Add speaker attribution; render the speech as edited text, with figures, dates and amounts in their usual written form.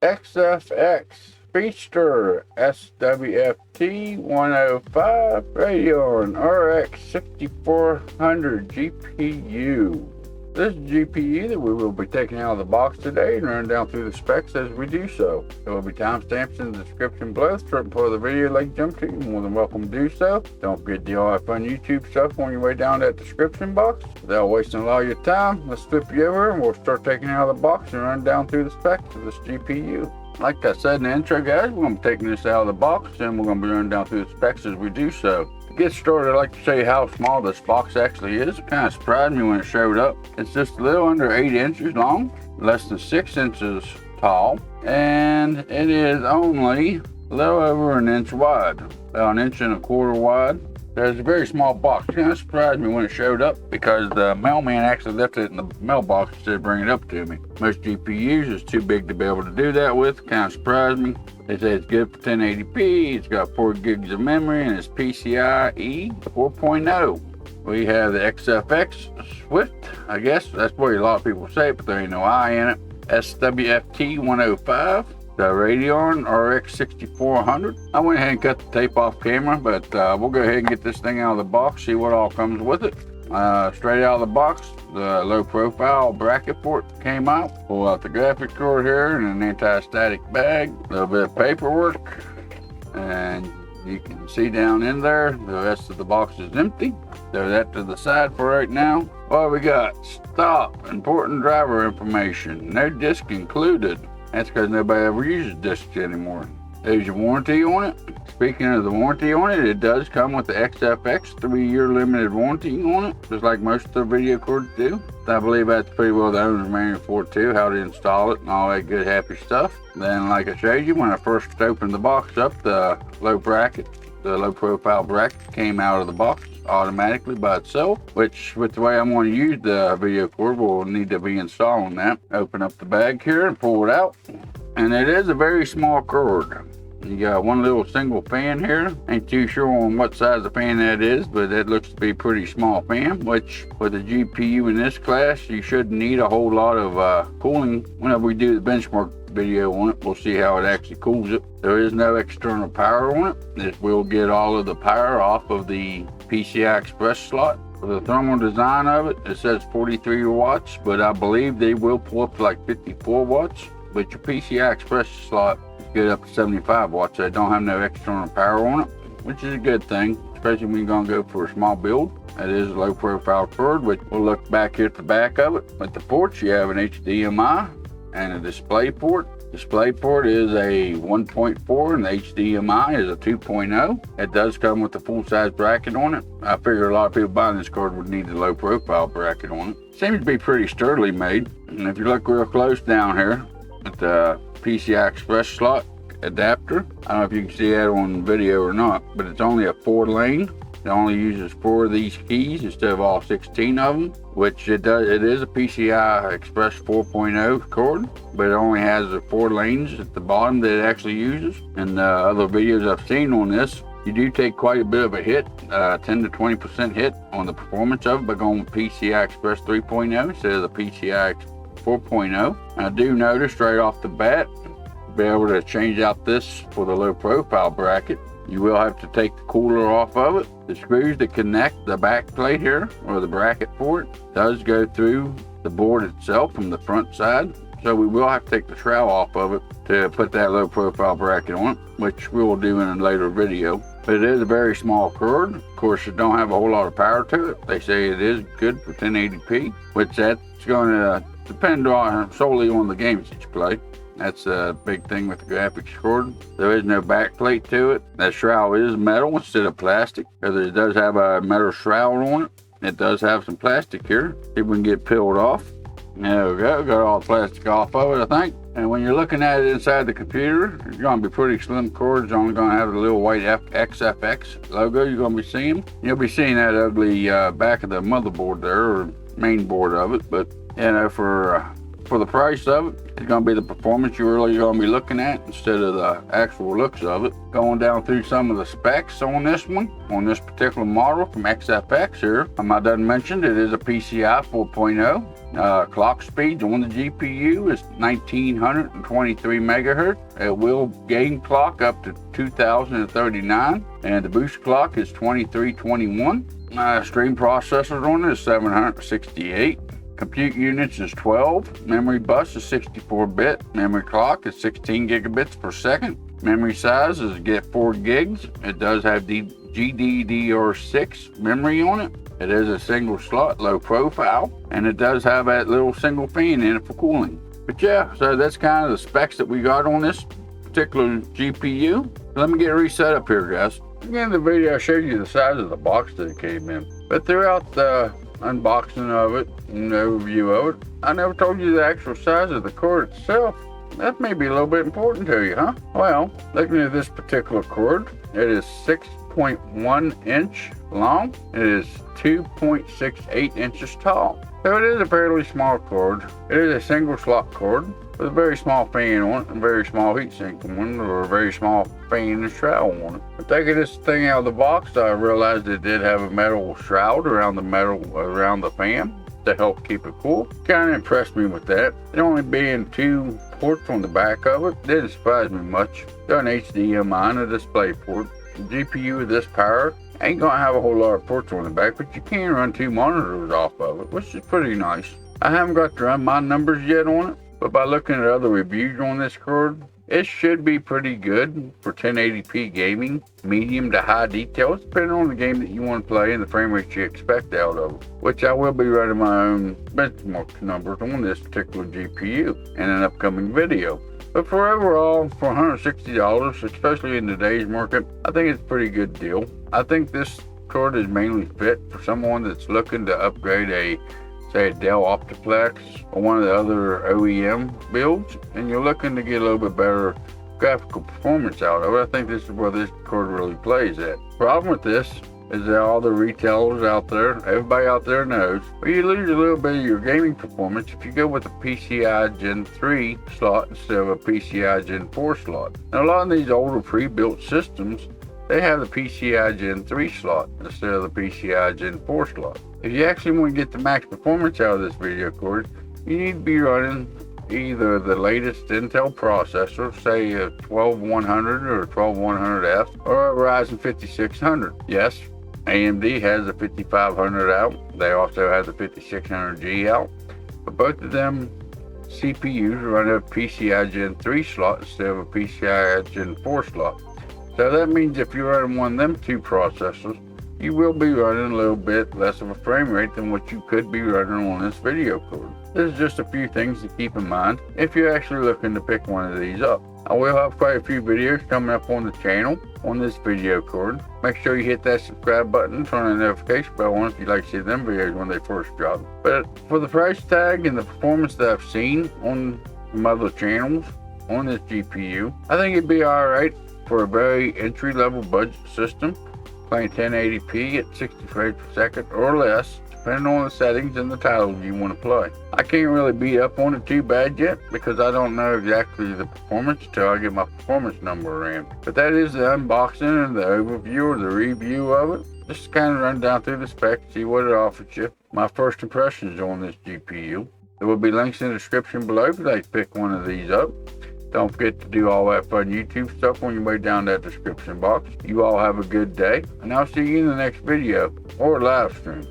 Speaker 1: XFX Speedster SWFT105 Radeon RX 6400 GPU. This GPU that we will be taking out of the box today and running down through the specs as we do so. There will be timestamps in the description below. Certain part of the video like jump to, you're more than welcome to do so. Don't forget the all that fun YouTube stuff on your way down that description box. Without wasting a lot of your time, let's flip you over and we'll start taking it out of the box and run down through the specs of this GPU. Like I said in the intro, guys, we're going to be taking this out of the box and we're going to be running down through the specs as we do so. To get started, I'd like to show you how small this box actually is. It kind of surprised me when it showed up. It's just a little under 8 inches long, less than 6 inches tall, and it is only a little over an inch wide, about an inch and a quarter wide. There's a very small box. It kind of surprised me when it showed up because the mailman actually left it in the mailbox instead of bringing it up to me. Most GPUs is too big to be able to do that with. Kind of surprised me. They say it's good for 1080p. It's got 4 gigs of memory and it's PCIe 4.0. We have the XFX Swift, I guess. That's the way a lot of people say it, but there ain't no I in it. SWFT105. The Radeon RX 6400. I went ahead and cut the tape off camera, but we'll go ahead and get this thing out of the box, see what all comes with it. Straight out of the box, the low profile bracket port came out. Pull out the graphics card here and an anti-static bag, a little bit of paperwork, and you can see down in there, the rest of the box is empty. Throw that to the side for right now. What we got? Stop, important driver information, no disc included. That's because nobody ever uses discs anymore. There's your warranty on it. Speaking of the warranty on it, it does come with the XFX 3-year limited warranty on it, just like most of the video cards do. I believe that's pretty well the owner's manual for it too, how to install it and all that good happy stuff. Then like I showed you, when I first opened the box up, the low profile bracket came out of the box automatically by itself, which with the way I'm going to use the video cord, we'll need to be installing that. Open up the bag here and pull it out, and it is a very small cord. You got one little single fan here. Ain't too sure on what size the fan that is, but that looks to be a pretty small fan, which with a GPU in this class, you shouldn't need a whole lot of cooling. Whenever we do the benchmark video on it, we'll see how it actually cools it. There is no external power on it. It will get all of the power off of the PCI Express slot. For the thermal design of it, it says 43 watts, but I believe they will pull up to like 54 watts. But your PCI Express slot get up to 75 watts. So they don't have no external power on it, which is a good thing, especially when you're gonna go for a small build. That is a low profile cord, which we'll look back here at the back of it. With the ports, you have an HDMI and a display port. Display port is a 1.4 and the HDMI is a 2.0. It does come with the full-size bracket on it. I figure a lot of people buying this card would need the low profile bracket on it. Seems to be pretty sturdily made. And if you look real close down here at the PCI Express slot adapter, I don't know if you can see that on video or not, but it's only a 4-lane. It only uses 4 of these keys instead of all 16 of them, which it does. It is a PCI Express 4.0 cord, but it only has the 4 lanes at the bottom that it actually uses. And other videos I've seen on this, you do take quite a bit of a hit, 10 to 20% hit on the performance of it by going with PCI Express 3.0 instead of the PCI 4.0. I do notice right off the bat, to be able to change out this for the low profile bracket, you will have to take the cooler off of it. The screws that connect the back plate here, or the bracket for it, does go through the board itself from the front side. So we will have to take the shroud off of it to put that low profile bracket on it, which we will do in a later video. But it is a very small cord. Of course, it don't have a whole lot of power to it. They say it is good for 1080p, which that's going to depend on solely on the games that you play. That's a big thing with the graphics card. There is no back plate to it. That shroud is metal instead of plastic, because it does have a metal shroud on it. It does have some plastic here. See if we can get peeled off. There we go. Got all the plastic off of it, I think. And when you're looking at it inside the computer, it's going to be pretty slim cord. It's only going to have the little white XFX logo you're going to be seeing. You'll be seeing that ugly back of the motherboard there, or main board of it. But, you know, for for the price of it, it's going to be the performance you're really going to be looking at instead of the actual looks of it. Going down through some of the specs on this one, on this particular model from XFX here. I done mentioned it is a PCI 4.0. Clock speed on the GPU is 1923 megahertz. It will gain clock up to 2039, and the boost clock is 2321. Stream processors on it is 768. Compute units is 12. Memory bus is 64-bit. Memory clock is 16 gigabits per second. Memory size is 4 gigs. It does have GDDR6 memory on it. It is a single slot, low profile, and it does have that little single fan in it for cooling. But yeah, so that's kind of the specs that we got on this particular GPU. Let me get reset up here, guys. Again, in the video I showed you the size of the box that it came in, but throughout the unboxing of it and overview of it, I never told you the actual size of the cord itself. That may be a little bit important to you, huh? Well, looking at this particular cord, it is 6.1 inch long. It is 2.68 inches tall. So it is a fairly small cord. It is a single slot cord with a very small fan on it, and a very small heatsink on it, or a very small fan and shroud on it. But taking this thing out of the box, I realized it did have a metal shroud around the fan to help keep it cool. Kind of impressed me with that. It only being 2 ports on the back of it didn't surprise me much. Got an HDMI and a display port. The GPU with this power ain't gonna have a whole lot of ports on the back, but you can run 2 monitors off of it, which is pretty nice. I haven't got to run my numbers yet on it, but by looking at other reviews on this card, it should be pretty good for 1080p gaming, medium to high details, depending on the game that you want to play and the frame rate you expect out of it, which I will be running my own benchmark numbers on this particular GPU in an upcoming video. But for overall, for $160, especially in today's market, I think it's a pretty good deal. I think this card is mainly fit for someone that's looking to upgrade say a Dell Optiplex or one of the other OEM builds, and you're looking to get a little bit better graphical performance out of it. I think this is where this card really plays at. Problem with this is that all the retailers out there, everybody out there knows, well, you lose a little bit of your gaming performance if you go with a PCI Gen 3 slot instead of a PCI Gen 4 slot. Now, a lot of these older pre-built systems, they have the PCI Gen 3 slot instead of the PCI Gen 4 slot. If you actually want to get the max performance out of this video card, you need to be running either the latest Intel processor, say a 12100 or a 12100F, or a Ryzen 5600. Yes, AMD has a 5500 out. They also have the 5600G out. But both of them CPUs run a PCI Gen 3 slot instead of a PCI Gen 4 slot. So that means if you're running one of them 2 processors, you will be running a little bit less of a frame rate than what you could be running on this video card. There's just a few things to keep in mind if you're actually looking to pick one of these up. I will have quite a few videos coming up on the channel on this video card. Make sure you hit that subscribe button, turn on the notification bell on if you'd like to see them videos when they first drop. But for the price tag and the performance that I've seen on some other channels on this GPU, I think it'd be alright for a very entry-level budget system, playing 1080p at 60 frames per second or less, depending on the settings and the titles you want to play. I can't really beat up on it too bad yet because I don't know exactly the performance until I get my performance number in. But that is the unboxing and the overview or the review of it. Just kind of run down through the specs, see what it offers you. My first impressions on this GPU. There will be links in the description below if you'd like to pick one of these up. Don't forget to do all that fun YouTube stuff on your way down that description box. You all have a good day, and I'll see you in the next video or live stream.